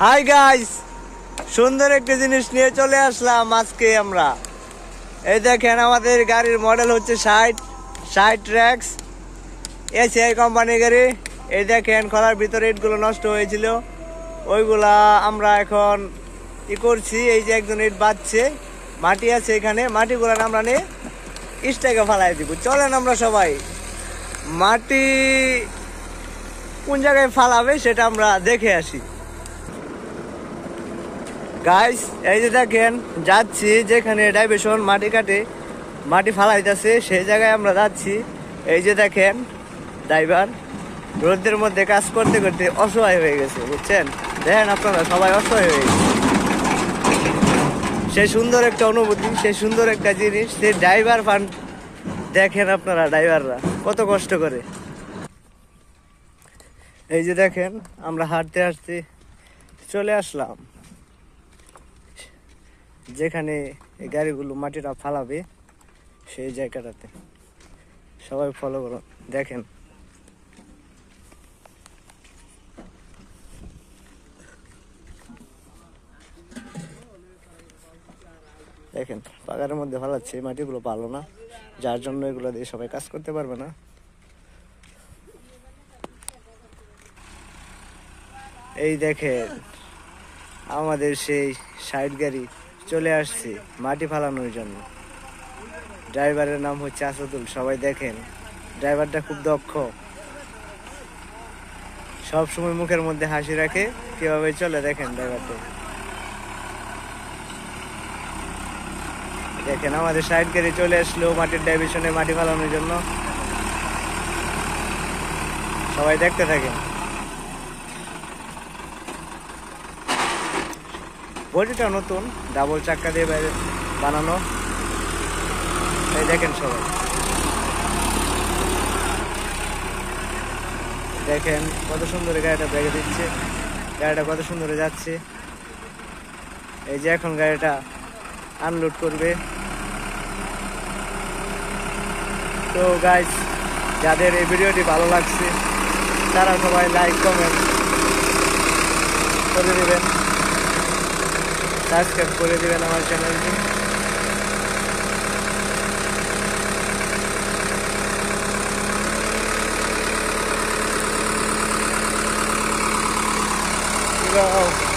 Hi guys, সুন্দর একটা জিনিস নিয়ে চলে আসলাম আজকে আমরা। এই দেখেন, আমাদের গাড়ির মডেল হচ্ছে 60 ট্র্যাক্স এসিআই কোম্পানির গাড়ি। এই দেখেন, খোলার ভিতরে ইটগুলো নষ্ট হয়েছিল, ওইগুলা আমরা এখন করছি। এই যে একজন ইট বাঁধছে, মাটি আছে এখানে, মাটিগুলো আমরা নিয়ে স্টেকে ফালাই দিব। চলেন আমরা সবাই মাটি কোন জায়গায় ফালাবে সেটা আমরা দেখে আসি। গাইস, এই যে দেখেন, যাচ্ছি যেখানে ডাইভেশন মাটি কাটে, মাটি ফালাইতেছে, সেই জায়গায় আমরা যাচ্ছি। এই যে দেখেন, ড্রাইভার রোদের মধ্যে কাজ করতে করতে অসহায় হয়ে গেছে, বুঝছেন? দেখেন আপনারা সবাই অসহায় হয়ে গেছে। সে সুন্দর একটা অনুভূতি, সে সুন্দর একটা জিনিস, সে ড্রাইভার ফান। দেখেন আপনারা ড্রাইভাররা কত কষ্ট করে। এই যে দেখেন, আমরা হাঁটতে হাঁটতে চলে আসলাম যেখানে এই গাড়িগুলো মাটিটা ফালাবে, সেই জায়গাটাতে। সবাই ফলো করুন, দেখেন। দেখেন, পাগারের মধ্যে ফালাচ্ছে, মাটিগুলো ভালো না, যার জন্য এগুলো দিয়ে সবাই কাজ করতে পারবে না। এই দেখেন, আমাদের সেই 60 গাড়ি চলে আসছে মাটি ফালানোর জন্য। ড্রাইভারের নাম হচ্ছে আসাদুল। সবাই দেখেন, ড্রাইভারটা খুব দক্ষ, সব সময় মুখের মধ্যে হাসি রাখে, কিভাবে চলে দেখেন ড্রাইভারটা। দেখেন, আমাদের 60 গাড়ি চলে আসলো মাটির ডাইভিশনে মাটি ফালানোর জন্য। সবাই দেখতে থাকেন। বডিটা নতুন, ডাবল চাক্কা দিয়ে বাইরে বানানো। এই দেখেন সবাই, দেখেন কত সুন্দর গাড়িটা ব্রেকে দিচ্ছে, গাড়িটা কত সুন্দর যাচ্ছে। এই যে এখন গাড়িটা আনলোড করবে। তো গাইস, যাদের এই ভিডিওটি ভালো লাগছে তারা সবাই লাইক কমেন্ট করে দেবেন, সাবস্ক্রাইব করে দেবেন আমার চ্যানেলটি। Go.